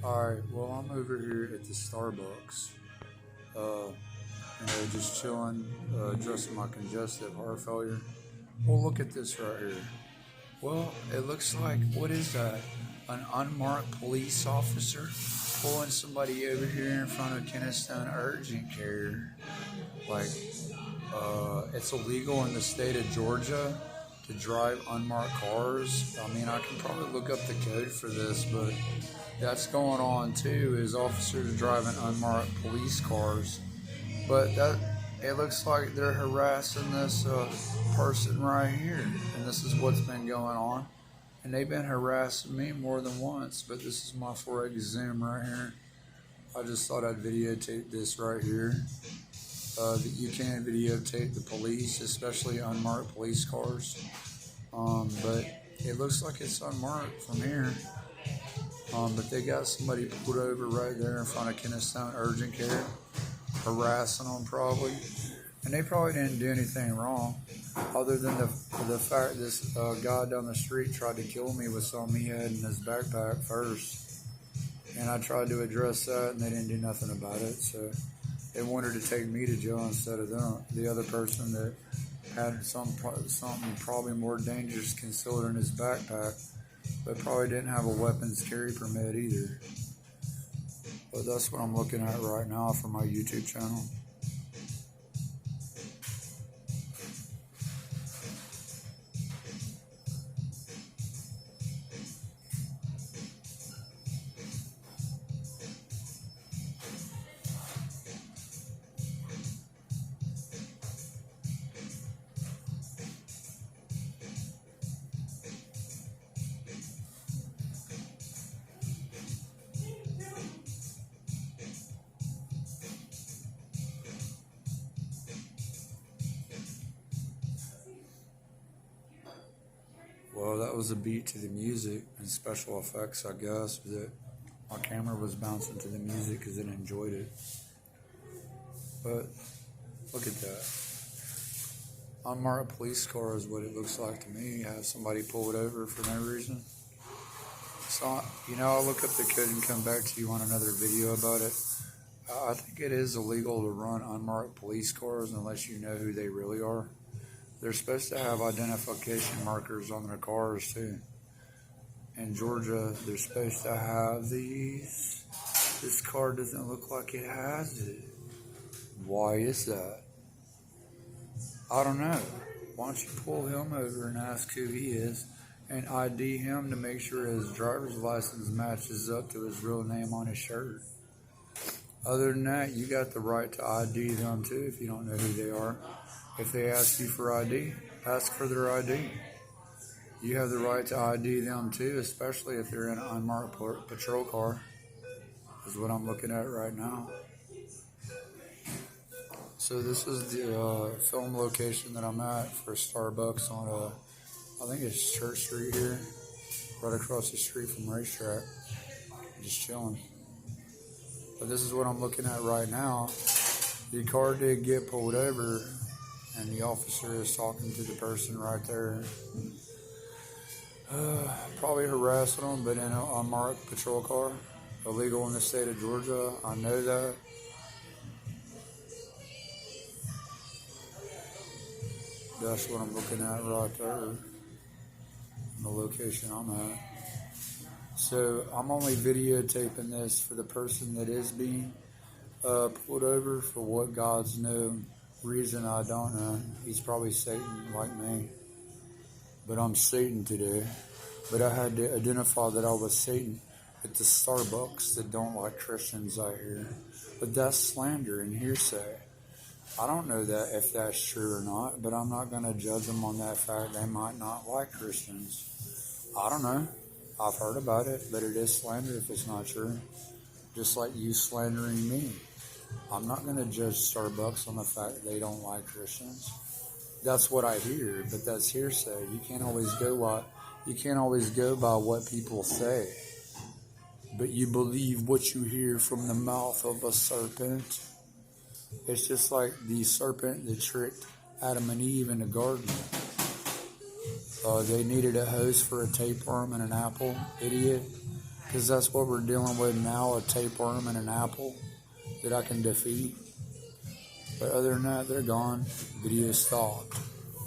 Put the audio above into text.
Alright, well, I'm over here at the Starbucks, just chilling, addressing my congestive heart failure. Well, look at this right here. Well, it looks like, what is that? An unmarked police officer pulling somebody over here in front of Kennestone urgent care. Like, it's illegal in the state of Georgia to drive unmarked cars. I mean, I can probably look up the code for this, but that's going on too, is officers driving unmarked police cars. But that it looks like they're harassing this person right here, and this is what's been going on. And they've been harassing me more than once, but this is my 4X zoom right here. I just thought I'd videotape this right here. That you can videotape the police, especially unmarked police cars. But it looks like it's unmarked from here. But they got somebody pulled over right there in front of Kennestone urgent care, harassing them probably. And they probably didn't do anything wrong, other than the fact this guy down the street tried to kill me with something he had in his backpack first. And I tried to address that, and they didn't do nothing about it. So they wanted to take me to jail instead of them, the other person that had something probably more dangerous concealed in his backpack, but probably didn't have a weapons carry permit either. But that's what I'm looking at right now for my YouTube channel. Well, that was a beat to the music and special effects, I guess, that my camera was bouncing to the music because it enjoyed it. But look at that. Unmarked police car is what it looks like to me. Have somebody pull it over for no reason. So, I'll look up the code and come back to you on another video about it. I think it is illegal to run unmarked police cars unless you know who they really are. They're supposed to have identification markers on their cars too. In Georgia, they're supposed to have these. This car doesn't look like it has it. Why is that? I don't know. Why don't you pull him over and ask who he is and ID him to make sure his driver's license matches up to his real name on his shirt. Other than that, you got the right to ID them too if you don't know who they are. If they ask you for ID, ask for their ID. You have the right to ID them too, especially if they're in an unmarked patrol car, is what I'm looking at right now. So this is the film location that I'm at for Starbucks on, I think it's Church Street here, right across the street from Racetrack. Just chilling. But this is what I'm looking at right now. The car did get pulled over, and the officer is talking to the person right there. Probably harassing them, but in an unmarked patrol car. Illegal in the state of Georgia. I know that. That's what I'm looking at right there. The location I'm at. So I'm only videotaping this for the person that is being pulled over for what God's known reason I don't know. He's probably Satan like me. But I'm Satan today. But I had to identify that I was Satan at the Starbucks that don't like Christians out here. But that's slander and hearsay. I don't know that if that's true or not, but I'm not going to judge them on that fact. They might not like Christians. I don't know. I've heard about it, but it is slander if it's not true. Just like you slandering me. I'm not going to judge Starbucks on the fact that they don't like Christians. That's what I hear, but that's hearsay. You can't always go by what people say. But you believe what you hear from the mouth of a serpent. It's just like the serpent that tricked Adam and Eve in the garden. They needed a host for a tapeworm and an apple. Idiot. because that's what we're dealing with now, a tapeworm and an apple that I can defeat. But other than that, they're gone. Video stopped.